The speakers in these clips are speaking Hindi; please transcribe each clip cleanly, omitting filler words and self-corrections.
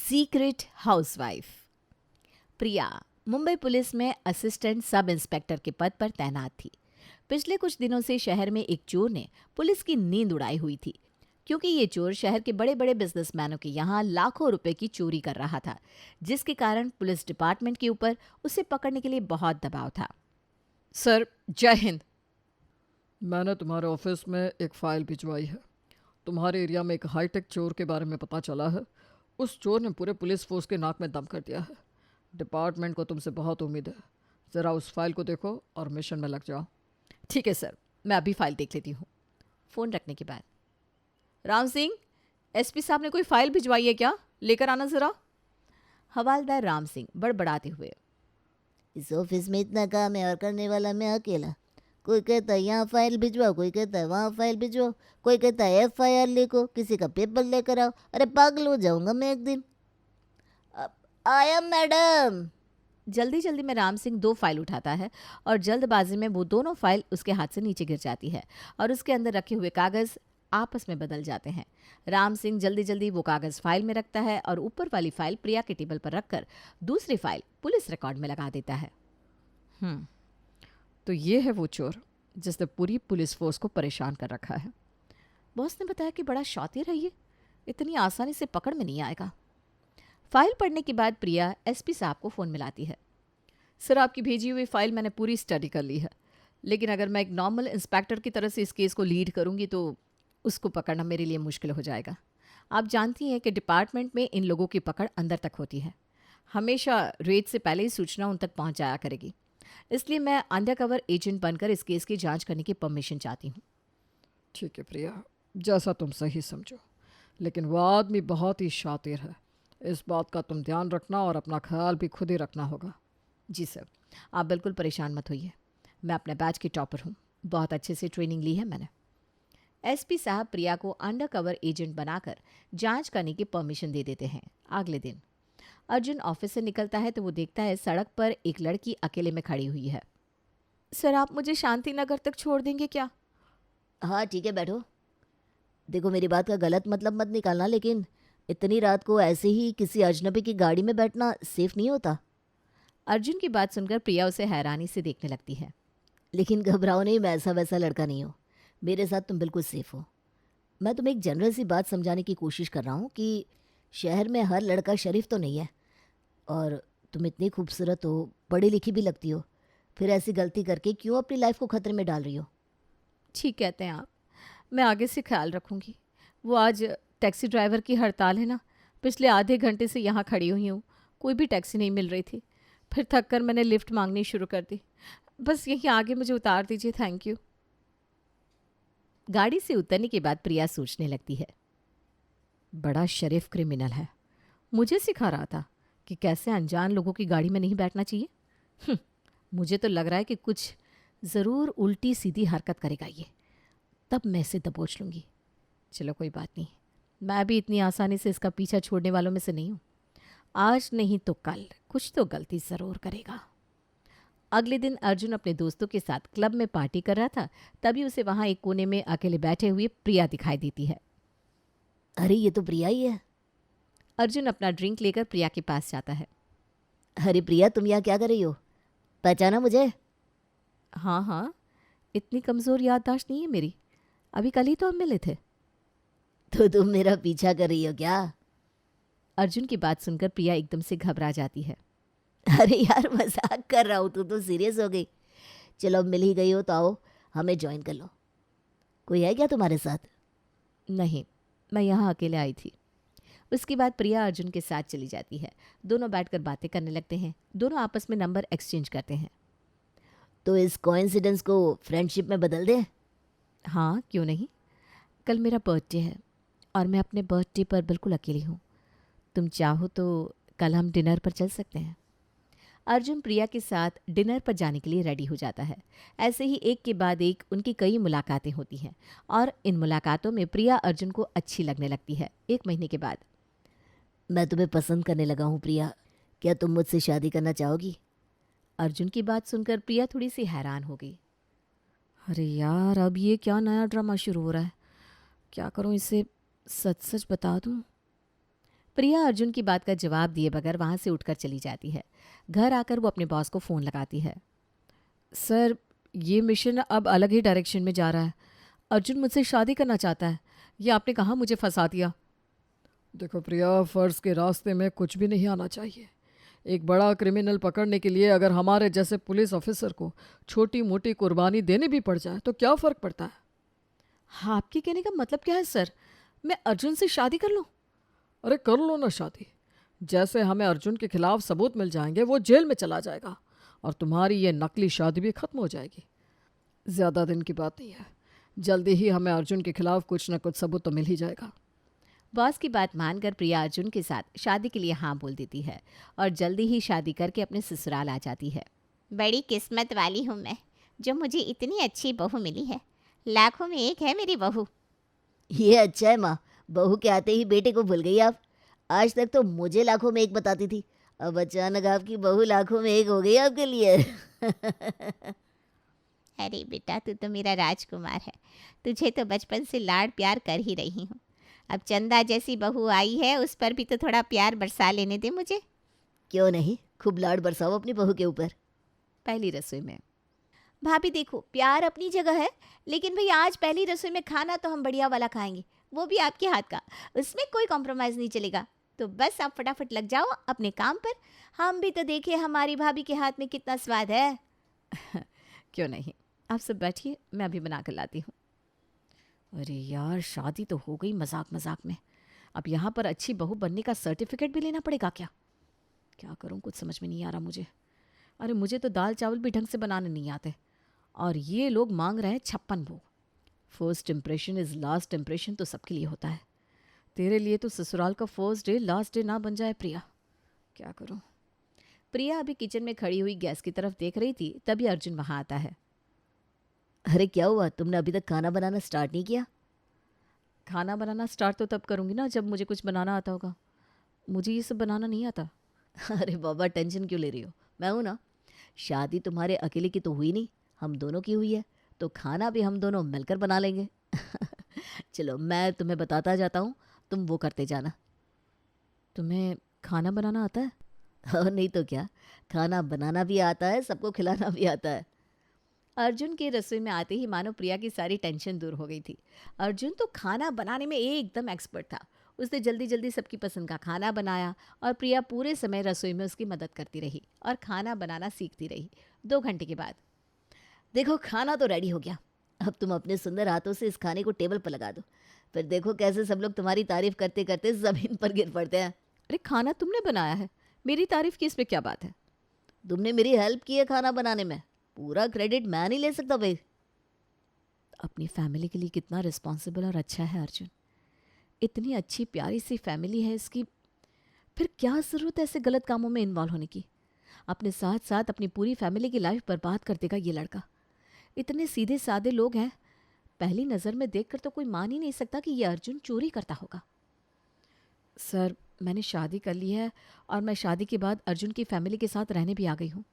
Secret housewife. Priya Mumbai police में असिस्टेंट सब इंस्पेक्टर के पद पर तैनात थी। पिछले कुछ दिनों से शहर में एक चोर ने पुलिस की नींद उड़ाई हुई थी, क्योंकि ये चोर शहर के बड़े बड़े बिजनेसमैनों के यहाँ लाखों रुपए की चोरी कर रहा था, जिसके कारण पुलिस डिपार्टमेंट के ऊपर उसे पकड़ने के लिए बहुत दबाव था। सर, जय हिंद। मैंने तुम्हारे ऑफिस में एक फ़ाइल भिजवाई है। तुम्हारे एरिया में एक हाईटेक चोर के बारे में पता चला है। उस चोर ने पूरे पुलिस फोर्स के नाक में दम कर दिया है। डिपार्टमेंट को तुमसे बहुत उम्मीद है। ज़रा उस फाइल को देखो और मिशन में लग जाओ। ठीक है सर, मैं अभी फाइल देख लेती हूँ। फोन रखने के बाद, राम सिंह, एसपी साहब ने कोई फाइल भिजवाई है क्या? लेकर आना जरा। हवालदार राम सिंह बड़बड़ाते हुए, इस ऑफिस में इतना काम है और करने वाला मैं अकेला। कोई कहता है यहाँ फाइल भिजवाओ, कोई कहता है वहाँ फाइल भिजवाओ, कोई कहता है FIR लिखो, किसी का पेपर लेकर आओ। अरे पागल हो जाऊंगा मैं एक दिन। आया मैडम। जल्दी जल्दी में राम सिंह 2 फाइल उठाता है और जल्दबाजी में वो दोनों फाइल उसके हाथ से नीचे गिर जाती है और उसके अंदर रखे हुए कागज आपस में बदल जाते हैं। राम सिंह जल्दी जल्दी वो कागज फाइल में रखता है और ऊपर वाली फाइल प्रिया के टेबल पर रखकर दूसरी फाइल पुलिस रिकॉर्ड में लगा देता है। तो ये है वो चोर जिसने पूरी पुलिस फोर्स को परेशान कर रखा है। बॉस ने बताया कि बड़ा शातिर है ये, इतनी आसानी से पकड़ में नहीं आएगा। फाइल पढ़ने के बाद प्रिया एसपी साहब को फ़ोन मिलाती है। सर, आपकी भेजी हुई फाइल मैंने पूरी स्टडी कर ली है, लेकिन अगर मैं एक नॉर्मल इंस्पेक्टर की तरह से इस केस को लीड करूंगी तो उसको पकड़ना मेरे लिए मुश्किल हो जाएगा। आप जानती हैं कि डिपार्टमेंट में इन लोगों की पकड़ अंदर तक होती है। हमेशा रेड से पहले ही सूचना उन तक पहुंच जाया करेगी। इसलिए मैं अंडरकवर एजेंट बनकर इस केस की जांच करने की परमिशन चाहती हूँ। ठीक है प्रिया, जैसा तुम सही समझो, लेकिन वो आदमी बहुत ही शातिर है। इस बात का तुम ध्यान रखना और अपना ख्याल भी खुद ही रखना होगा। जी सर, आप बिल्कुल परेशान मत होइए। मैं अपने बैच की टॉपर हूँ, बहुत अच्छे से ट्रेनिंग ली है मैंने। एसपी साहब प्रिया को अंडरकवर एजेंट बनाकर जांच करने की परमिशन दे देते हैं। अगले दिन अर्जुन ऑफिस से निकलता है तो वो देखता है सड़क पर एक लड़की अकेले में खड़ी हुई है। सर, आप मुझे शांति नगर तक छोड़ देंगे क्या? हाँ ठीक है, बैठो। देखो, मेरी बात का गलत मतलब मत निकालना, लेकिन इतनी रात को ऐसे ही किसी अजनबी की गाड़ी में बैठना सेफ नहीं होता। अर्जुन की बात सुनकर प्रिया उसे हैरानी से देखने लगती है। लेकिन घबराओ नहीं, मैं ऐसा वैसा लड़का नहीं हूँ। मेरे साथ तुम बिल्कुल सेफ हो। मैं तुम्हें एक जनरल सी बात समझाने की कोशिश कर रहा हूँ कि शहर में हर लड़का शरीफ तो नहीं है। और तुम इतनी खूबसूरत हो, पढ़ी लिखी भी लगती हो, फिर ऐसी गलती करके क्यों अपनी लाइफ को खतरे में डाल रही हो? ठीक कहते हैं आप, मैं आगे से ख्याल रखूंगी। वो आज टैक्सी ड्राइवर की हड़ताल है ना, पिछले आधे घंटे से यहाँ खड़ी हुई हूँ, कोई भी टैक्सी नहीं मिल रही थी। फिर थक कर मैंने लिफ्ट मांगनी शुरू कर दी। बस यहीं आगे मुझे उतार दीजिए, थैंक यू। गाड़ी से उतरने के बाद प्रिया सोचने लगती है, बड़ा शरीफ क्रिमिनल है, मुझे सिखा रहा था कि कैसे अनजान लोगों की गाड़ी में नहीं बैठना चाहिए। मुझे तो लग रहा है कि कुछ ज़रूर उल्टी सीधी हरकत करेगा ये, तब मैं इसे दबोच लूँगी। चलो कोई बात नहीं, मैं भी इतनी आसानी से इसका पीछा छोड़ने वालों में से नहीं हूँ। आज नहीं तो कल कुछ तो गलती ज़रूर करेगा। अगले दिन अर्जुन अपने दोस्तों के साथ क्लब में पार्टी कर रहा था, तभी उसे वहाँ एक कोने में अकेले बैठे हुए प्रिया दिखाई देती है। अरे ये तो प्रिया ही है। अर्जुन अपना ड्रिंक लेकर प्रिया के पास जाता है। अरे प्रिया, तुम यहाँ क्या कर रही हो? पहचाना मुझे? हाँ हाँ, इतनी कमज़ोर याददाश्त नहीं है मेरी, अभी कल ही तो हम मिले थे। तो तुम मेरा पीछा कर रही हो क्या? अर्जुन की बात सुनकर प्रिया एकदम से घबरा जाती है। अरे यार, मजाक कर रहा हूँ, तू तो सीरियस हो गई। चलो, अब मिल ही गई हो तो आओ, हमें ज्वाइन कर लो। कोई है क्या तुम्हारे साथ? नहीं, मैं यहाँ अकेले आई थी। उसके बाद प्रिया अर्जुन के साथ चली जाती है। दोनों बैठकर बातें करने लगते हैं। दोनों आपस में नंबर एक्सचेंज करते हैं। तो इस कोइंसिडेंस को फ्रेंडशिप में बदल दें? हाँ, क्यों नहीं। कल मेरा बर्थडे है और मैं अपने बर्थडे पर बिल्कुल अकेली हूँ। तुम चाहो तो कल हम डिनर पर चल सकते हैं। अर्जुन प्रिया के साथ डिनर पर जाने के लिए रेडी हो जाता है। ऐसे ही एक के बाद एक उनकी कई मुलाकातें होती हैं और इन मुलाकातों में प्रिया अर्जुन को अच्छी लगने लगती है। 1 महीने के बाद, मैं तुम्हें पसंद करने लगा हूँ प्रिया, क्या तुम मुझसे शादी करना चाहोगी? अर्जुन की बात सुनकर प्रिया थोड़ी सी हैरान हो गई। अरे यार, अब ये क्या नया ड्रामा शुरू हो रहा है? क्या करूं, इसे सच सच बता दूं? प्रिया अर्जुन की बात का जवाब दिए बगैर वहाँ से उठकर चली जाती है। घर आकर वो अपने बॉस को फ़ोन लगाती है। सर, ये मिशन अब अलग ही डायरेक्शन में जा रहा है। अर्जुन मुझसे शादी करना चाहता है। ये आपने कहाँ मुझे फंसा दिया। देखो प्रिया, फ़र्ज़ के रास्ते में कुछ भी नहीं आना चाहिए। एक बड़ा क्रिमिनल पकड़ने के लिए अगर हमारे जैसे पुलिस ऑफिसर को छोटी मोटी कुर्बानी देनी भी पड़ जाए तो क्या फ़र्क पड़ता है। हाँ, आपके कहने का मतलब क्या है सर? मैं अर्जुन से शादी कर लूँ? अरे कर लो ना शादी। जैसे हमें अर्जुन के खिलाफ सबूत मिल जाएंगे, वो जेल में चला जाएगा और तुम्हारी ये नकली शादी भी ख़त्म हो जाएगी। ज़्यादा दिन की बात नहीं है, जल्दी ही हमें अर्जुन के खिलाफ कुछ ना कुछ सबूत तो मिल ही जाएगा। बॉस की बात मानकर प्रिया अर्जुन के साथ शादी के लिए हाँ बोल देती है और जल्दी ही शादी करके अपने ससुराल आ जाती है। बड़ी किस्मत वाली हूँ मैं, जो मुझे इतनी अच्छी बहू मिली है। लाखों में एक है मेरी बहू। ये अच्छा है माँ, बहू के आते ही बेटे को भूल गई आप। आज तक तो मुझे लाखों में एक बताती थी, अब अचानक आपकी बहू लाखों में एक हो गई आपके लिए। अरे बेटा, तू तो मेरा राजकुमार है। तुझे तो बचपन से लाड प्यार कर ही रही हूँ। अब चंदा जैसी बहू आई है, उस पर भी तो थोड़ा प्यार बरसा लेने दे मुझे। क्यों नहीं, खूब लाड बरसाओ अपनी बहू के ऊपर। पहली रसोई में। भाभी देखो, प्यार अपनी जगह है, लेकिन भाई आज पहली रसोई में खाना तो हम बढ़िया वाला खाएंगे, वो भी आपके हाथ का। उसमें कोई कॉम्प्रोमाइज़ नहीं चलेगा। तो बस आप फटाफट लग जाओ अपने काम पर। हम भी तो देखें हमारी भाभी के हाथ में कितना स्वाद है। क्यों नहीं, आप सब बैठिए, मैं अभी बना कर लाती हूँ। अरे यार, शादी तो हो गई मजाक मजाक में। अब यहाँ पर अच्छी बहू बनने का सर्टिफिकेट भी लेना पड़ेगा क्या? क्या करूँ, कुछ समझ में नहीं आ रहा मुझे। अरे मुझे तो दाल चावल भी ढंग से बनाने नहीं आते और ये लोग मांग रहे हैं 56 भोग। First impression is last impression तो सबके लिए होता है। तेरे लिए तो ससुराल का फर्स्ट डे लास्ट डे ना बन जाए प्रिया। क्या करूँ? प्रिया अभी किचन में खड़ी हुई गैस की तरफ देख रही थी, तभी अर्जुन वहाँ आता है। अरे क्या हुआ, तुमने अभी तक खाना बनाना स्टार्ट नहीं किया? खाना बनाना स्टार्ट तो तब करूँगी ना जब मुझे कुछ बनाना आता होगा। मुझे ये सब बनाना नहीं आता। अरे बाबा, टेंशन क्यों ले रही हो, मैं हूं ना। शादी तुम्हारे अकेले की तो हुई नहीं, हम दोनों की हुई है, तो खाना भी हम दोनों मिलकर बना लेंगे। चलो मैं तुम्हें बताता जाता हूँ, तुम वो करते जाना। तुम्हें खाना बनाना आता है? और नहीं तो क्या, खाना बनाना भी आता है, सबको खिलाना भी आता है। अर्जुन के रसोई में आते ही मानो प्रिया की सारी टेंशन दूर हो गई थी। अर्जुन तो खाना बनाने में एकदम एक्सपर्ट था। उसने जल्दी जल्दी सबकी पसंद का खाना बनाया और प्रिया पूरे समय रसोई में उसकी मदद करती रही और खाना बनाना सीखती रही। 2 घंटे के बाद देखो खाना तो रेडी हो गया, अब तुम अपने सुंदर हाथों से इस खाने को टेबल पर लगा दो। फिर देखो कैसे सब लोग तुम्हारी तारीफ करते करते जमीन पर गिर पड़ते हैं। अरे खाना तुमने बनाया है, मेरी तारीफ की इसमें क्या बात है? तुमने मेरी हेल्प की है खाना बनाने में, पूरा क्रेडिट मैं नहीं ले सकता भाई। अपनी फैमिली के लिए कितना रिस्पॉन्सिबल और अच्छा है अर्जुन। इतनी अच्छी प्यारी सी फैमिली है इसकी, फिर क्या ज़रूरत है ऐसे गलत कामों में इन्वॉल्व होने की? अपने साथ साथ अपनी पूरी फैमिली की लाइफ बर्बाद कर देगा ये लड़का। इतने सीधे सादे लोग हैं, पहली नज़र में देखकर तो कोई मान ही नहीं सकता कि ये अर्जुन चोरी करता होगा। सर, मैंने शादी कर ली है और मैं शादी के बाद अर्जुन की फैमिली के साथ रहने भी आ गई हूँ।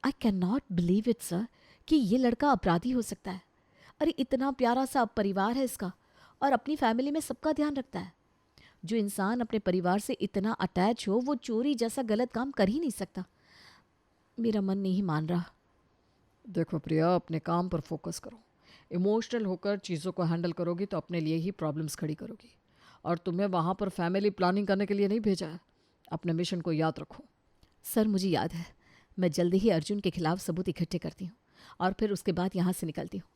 I can not believe it sir कि ये लड़का अपराधी हो सकता है। अरे इतना प्यारा सा परिवार है इसका और अपनी फैमिली में सबका ध्यान रखता है। जो इंसान अपने परिवार से इतना अटैच हो वो चोरी जैसा गलत काम कर ही नहीं सकता। मेरा मन नहीं मान रहा। देखो प्रिया, अपने काम पर फोकस करो। इमोशनल होकर चीज़ों को हैंडल करोगी तो अपने लिए ही प्रॉब्लम्स खड़ी करोगी। और तुम्हें वहाँ पर फैमिली प्लानिंग करने के लिए नहीं भेजा है। अपने मिशन को याद रखो। सर मुझे याद है, मैं जल्दी ही अर्जुन के खिलाफ सबूत इकट्ठे करती हूँ और फिर उसके बाद यहाँ से निकलती हूँ।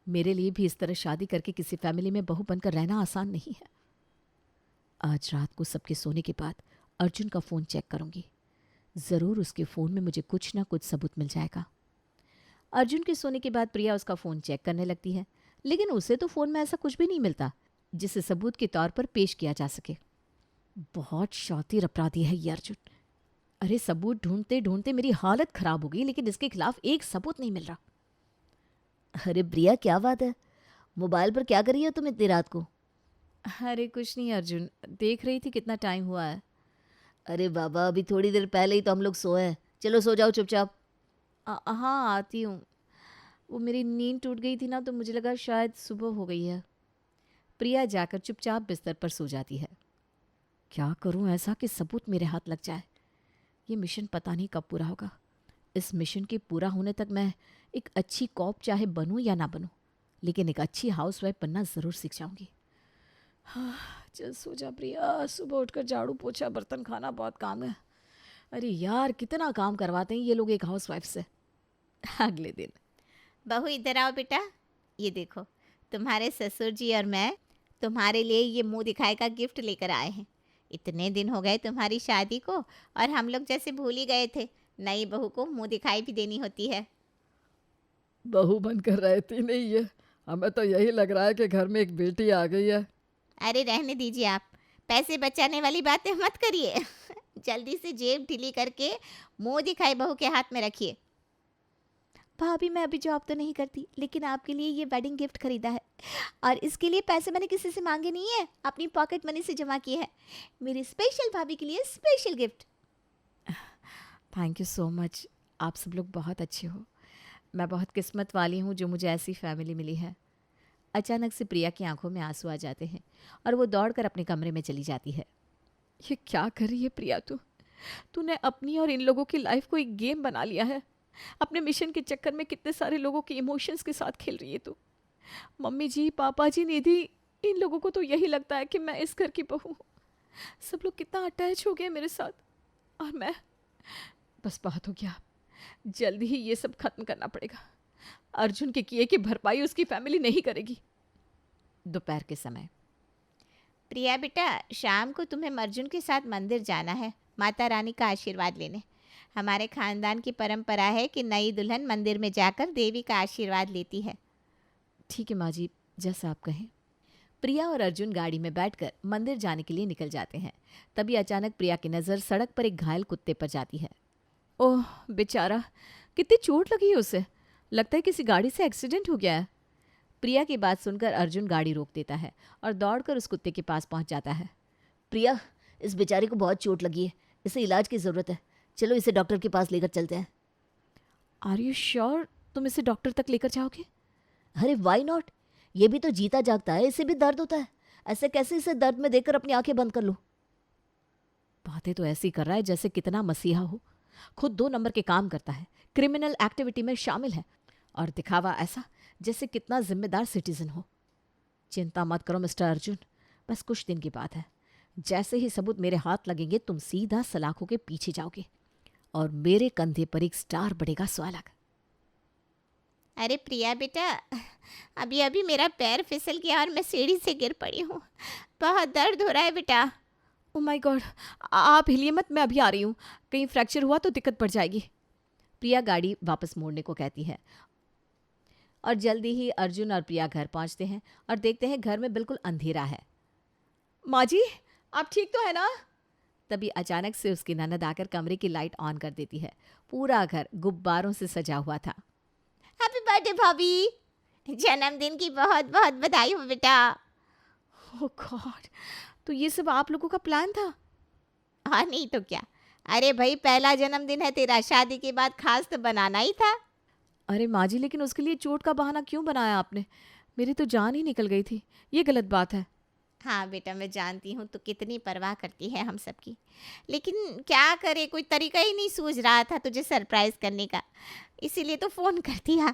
मेरे लिए भी इस तरह शादी करके किसी फैमिली में बहू बनकर रहना आसान नहीं है। आज रात को सबके सोने के बाद अर्जुन का फ़ोन चेक करूँगी। ज़रूर उसके फ़ोन में मुझे कुछ ना कुछ सबूत मिल जाएगा। अर्जुन के सोने के बाद प्रिया उसका फ़ोन चेक करने लगती है, लेकिन उसे तो फ़ोन में ऐसा कुछ भी नहीं मिलता जिसे सबूत के तौर पर पेश किया जा सके। बहुत शातिर अपराधी है ये अर्जुन। अरे सबूत ढूंढते ढूंढते मेरी हालत ख़राब हो गई, लेकिन इसके खिलाफ एक सबूत नहीं मिल रहा। अरे प्रिया क्या बात है, मोबाइल पर क्या कर रही हो तुम इतनी रात को? अरे कुछ नहीं अर्जुन, देख रही थी कितना टाइम हुआ है। अरे बाबा, अभी थोड़ी देर पहले ही तो हम लोग सोए हैं, चलो सो जाओ चुपचाप। हाँ आती हूँ। वो मेरी नींद टूट गई थी ना, तो मुझे लगा शायद सुबह हो गई है। प्रिया जाकर चुपचाप बिस्तर पर सो जाती है। क्या करूं ऐसा कि सबूत मेरे हाथ लग जाए। ये मिशन पता नहीं कब पूरा होगा। इस मिशन के पूरा होने तक मैं एक अच्छी कॉप चाहे बनूं या ना बनूं, लेकिन एक अच्छी हाउसवाइफ बनना ज़रूर सीख जाऊंगी। हाँ, चल सो जा प्रिया, सुबह उठकर झाड़ू पोछा बर्तन खाना बहुत काम है। अरे यार, कितना काम करवाते हैं ये लोग एक हाउसवाइफ से। अगले दिन बहू इधर आओ बेटा, ये देखो तुम्हारे ससुर जी और मैं तुम्हारे लिए ये मुंह दिखाए का गिफ्ट लेकर आए हैं। इतने दिन हो गए तुम्हारी शादी को और हम लोग जैसे भूल ही गए थे, नई बहू को मुंह दिखाई भी देनी होती है। बहू बनकर रहती नहीं है, हमें तो यही लग रहा है कि घर में एक बेटी आ गई है। अरे रहने दीजिए आप, पैसे बचाने वाली बातें मत करिए। जल्दी से जेब ढीली करके मुंह दिखाई बहू के हाथ में रखिए। भाभी मैं अभी जॉब तो नहीं करती, लेकिन आपके लिए ये वेडिंग गिफ्ट खरीदा है और इसके लिए पैसे मैंने किसी से मांगे नहीं है, अपनी पॉकेट मनी से जमा किए हैं। मेरी स्पेशल भाभी के लिए special gift. Thank you so much. आप सब लोग बहुत अच्छे हो। मैं बहुत किस्मत वाली हूँ जो मुझे ऐसी फैमिली मिली है। अचानक से प्रिया की आंखों में आंसू आ जाते हैं और वो दौड़कर अपने कमरे में चली जाती है। ये क्या कर रही है प्रिया तूने अपनी और इन लोगों की लाइफ को एक गेम बना लिया है। अपने मिशन के चक्कर में कितने सारे लोगों के इमोशंस के साथ खेल रही है तू। मम्मी जी, पापा जी, निधि, इन लोगों को तो यही लगता है कि मैं इस घर की बहू हूँ। सब लोग कितना अटैच हो गए मेरे साथ, और मैं बस बहुत हो गया। जल्दी ही ये सब खत्म करना पड़ेगा। अर्जुन के किए की भरपाई उसकी फैमिली नहीं करेगी। दोपहर के समय प्रिया बेटा, शाम को तुम्हें अर्जुन के साथ मंदिर जाना है माता रानी का आशीर्वाद लेने। हमारे खानदान की परंपरा है कि नई दुल्हन मंदिर में जाकर देवी का आशीर्वाद लेती है। ठीक है माँ जी, जैसा आप कहें। प्रिया और अर्जुन गाड़ी में बैठकर मंदिर जाने के लिए निकल जाते हैं। तभी अचानक प्रिया की नज़र सड़क पर एक घायल कुत्ते पर जाती है। ओह बेचारा, कितनी चोट लगी है उसे। लगता है किसी गाड़ी से एक्सीडेंट हो गया है। प्रिया की बात सुनकर अर्जुन गाड़ी रोक देता है और दौड़कर उस कुत्ते के पास पहुंच जाता है। प्रिया, इस बेचारे को बहुत चोट लगी है, इसे इलाज की ज़रूरत है। चलो इसे डॉक्टर के पास लेकर चलते हैं। आर यू श्योर तुम इसे डॉक्टर तक लेकर जाओगे? अरे वाई नॉट, ये भी तो जीता जागता है, इसे भी दर्द होता है। ऐसे कैसे इसे दर्द में देखकर अपनी आंखें बंद कर लो। बातें तो ऐसी कर रहा है जैसे कितना मसीहा हो। खुद 2 नंबर के काम करता है, क्रिमिनल एक्टिविटी में शामिल है, और दिखावा ऐसा जैसे कितना जिम्मेदार सिटीजन हो। चिंता मत करो मिस्टर अर्जुन, बस कुछ दिन की बात है। जैसे ही सबूत मेरे हाथ लगेंगे तुम सीधा सलाखों के पीछे जाओगे और मेरे कंधे पर एक स्टार बढ़ेगा स्वालग। अरे प्रिया बेटा, अभी अभी मेरा पैर फिसल गया और मैं सीढ़ी से गिर पड़ी हूँ। बहुत दर्द हो रहा है बेटा। ओ माय गॉड, आप हिलिए मत, मैं अभी आ रही हूँ। कहीं फ्रैक्चर हुआ तो दिक्कत पड़ जाएगी। प्रिया गाड़ी वापस मोड़ने को कहती है और जल्दी ही अर्जुन और प्रिया घर पहुंचते हैं और देखते हैं घर में बिल्कुल अंधेरा है। माँ जी, आप ठीक तो है ना? तभी अचानक से उसकी ननद आकर कमरे की लाइट ऑन कर देती है। पूरा घर गुब्बारों से सजा हुआ था। हैप्पी बर्थडे भाभी, जन्मदिन की बहुत बहुत बधाई हो बेटा। ओह गॉड, तो ये सब आप लोगों का प्लान था? हाँ नहीं तो क्या। अरे भाई, पहला जन्मदिन है तेरा, शादी के बाद खास तो बनाना ही था। अरे माँ जी, लेकिन उसके लिए चोट का बहाना क्यों बनाया आपने? मेरी तो जान ही निकल गई थी। ये गलत बात है। हाँ बेटा, मैं जानती हूँ तो कितनी परवाह करती है हम सबकी, लेकिन क्या करे, कोई तरीका ही नहीं सूझ रहा था तुझे सरप्राइज करने का, इसीलिए तो फ़ोन कर दिया।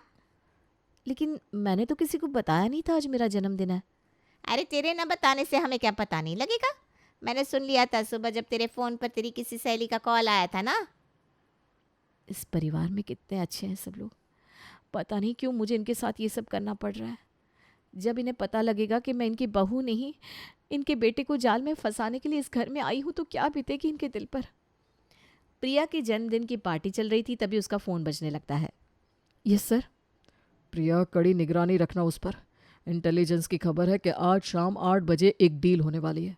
लेकिन मैंने तो किसी को बताया नहीं था आज मेरा जन्मदिन है। अरे तेरे न बताने से हमें क्या पता नहीं लगेगा? मैंने सुन लिया था सुबह जब तेरे फ़ोन पर तेरी किसी सहेली का कॉल आया था ना। इस परिवार में कितने अच्छे हैं सब लोग। पता नहीं क्यों मुझे इनके साथ ये सब करना पड़ रहा है। जब इन्हें पता लगेगा कि मैं इनकी बहू नहीं, इनके बेटे को जाल में फंसाने के लिए इस घर में आई हूँ, तो क्या बीतेगी इनके दिल पर। प्रिया के जन्मदिन की पार्टी चल रही थी, तभी उसका फ़ोन बजने लगता है। Yes sir. प्रिया, कड़ी निगरानी रखना उस पर। इंटेलिजेंस की खबर है कि आज शाम 8 बजे एक डील होने वाली है।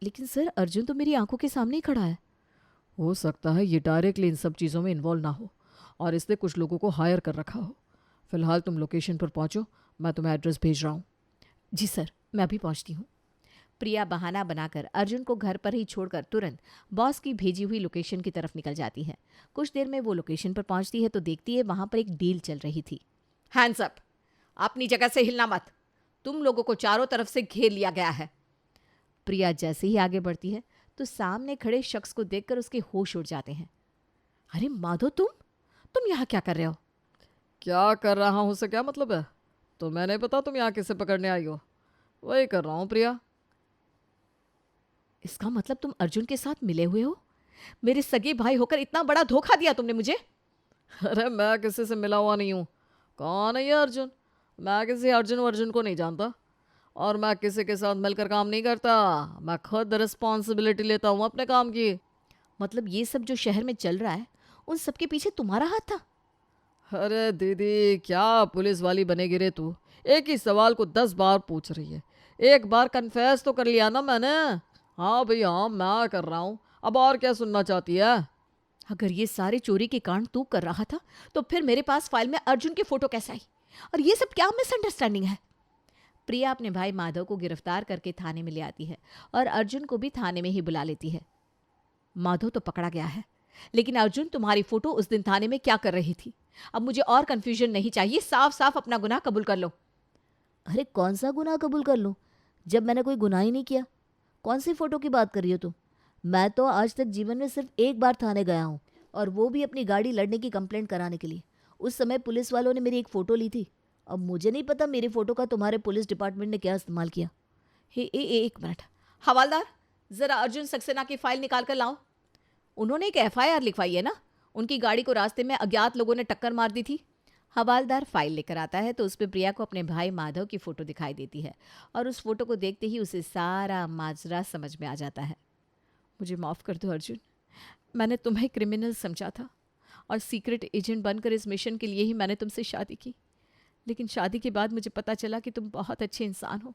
लेकिन सर, अर्जुन तो मेरी आंखों के सामने ही खड़ा है। हो सकता है ये डायरेक्टली इन सब चीज़ों में इन्वॉल्व ना हो और इसने कुछ लोगों को हायर कर रखा हो। फिलहाल तुम लोकेशन पर पहुंचो, मैं तुम्हें एड्रेस भेज रहा हूँ। जी सर, मैं अभी पहुंचती हूँ। प्रिया बहाना बनाकर अर्जुन को घर पर ही छोड़कर तुरंत बॉस की भेजी हुई लोकेशन की तरफ निकल जाती है। कुछ देर में वो लोकेशन पर पहुंचती है तो देखती है वहां पर एक डील चल रही थी। हैंड्स अप, अपनी जगह से हिलना मत। तुम लोगों को चारों तरफ से घेर लिया गया है। प्रिया जैसे ही आगे बढ़ती है तो सामने खड़े शख्स को देखकर उसके होश उड़ जाते हैं। अरे माधो, तुम यहाँ क्या कर रहे हो? क्या कर रहा हूँ उससे क्या मतलब है? तो मैंने पता तुम यहाँ किसे पकड़ने आई हो? वही कर रहा हूँ प्रिया। इसका मतलब तुम अर्जुन के साथ मिले हुए हो? मेरे सगे भाई होकर इतना बड़ा धोखा दिया तुमने मुझे। अरे मैं किसी से मिला हुआ नहीं हूँ। कौन है ये अर्जुन? मैं किसी अर्जुन को नहीं जानता और मैं किसी के साथ मिलकर काम नहीं करता। मैं खुद रिस्पॉन्सिबिलिटी लेता हूँ अपने काम की। मतलब ये सब जो शहर में चल रहा है उन सबके पीछे तुम्हारा हाथ था? अरे दीदी, क्या पुलिस वाली बनेगी रे तू? एक ही सवाल को 10 बार पूछ रही है। एक बार कन्फेस तो कर लिया ना मैंने। हाँ भाई हाँ, मैं कर रहा हूँ। अब और क्या सुनना चाहती है? अगर ये सारे चोरी के कांड तू कर रहा था तो फिर मेरे पास फाइल में अर्जुन की फोटो कैसे आई? और ये सब क्या मिसअंडरस्टैंडिंग है? प्रिया अपने भाई माधव को गिरफ्तार करके थाने में ले आती है और अर्जुन को भी थाने में ही बुला लेती है। माधव तो पकड़ा गया है, लेकिन अर्जुन, तुम्हारी फोटो उस दिन थाने में क्या कर रही थी? अब मुझे और कंफ्यूजन नहीं चाहिए, साफ साफ अपना गुनाह कबूल कर लो। अरे कौन सा गुनाह कबूल कर लूँ जब मैंने कोई गुनाह ही नहीं किया? कौन सी फ़ोटो की बात कर रही हो तुम? मैं तो आज तक जीवन में सिर्फ एक बार थाने गया हूँ, और वो भी अपनी गाड़ी लड़ने की कंप्लेंट कराने के लिए। उस समय पुलिस वालों ने मेरी एक फ़ोटो ली थी। अब मुझे नहीं पता मेरी फ़ोटो का तुम्हारे पुलिस डिपार्टमेंट ने क्या इस्तेमाल किया। एक मिनट, हवालदार, जरा अर्जुन सक्सेना की फाइल निकाल कर लाओ। उन्होंने एक एफआईआर लिखवाई है ना? उनकी गाड़ी को रास्ते में अज्ञात लोगों ने टक्कर मार दी थी। हवालदार फाइल लेकर आता है तो उस पर प्रिया को अपने भाई माधव की फोटो दिखाई देती है और उस फोटो को देखते ही उसे सारा माजरा समझ में आ जाता है। मुझे माफ़ कर दो अर्जुन, मैंने तुम्हें क्रिमिनल समझा था और सीक्रेट एजेंट बनकर इस मिशन के लिए ही मैंने तुमसे शादी की। लेकिन शादी के बाद मुझे पता चला कि तुम बहुत अच्छे इंसान हो।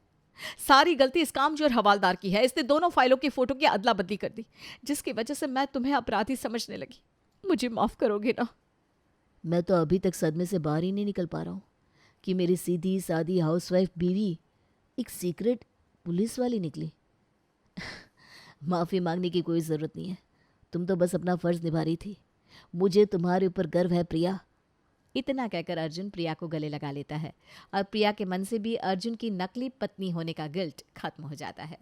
सारी गलती इस कामचोर और हवालदार की है। इसने दोनों फाइलों की फोटो की अदला बदली कर दी, जिसकी वजह से मैं तुम्हें अपराधी समझने लगी। मुझे माफ़ करोगे ना? मैं तो अभी तक सदमे से बाहर ही नहीं निकल पा रहा हूँ कि मेरी सीधी सादी हाउसवाइफ बीवी एक सीक्रेट पुलिस वाली निकली। माफ़ी मांगने की कोई ज़रूरत नहीं है, तुम तो बस अपना फ़र्ज़ निभा रही थी। मुझे तुम्हारे ऊपर गर्व है प्रिया। इतना कहकर अर्जुन प्रिया को गले लगा लेता है और प्रिया के मन से भी अर्जुन की नकली पत्नी होने का गिल्ट खत्म हो जाता है।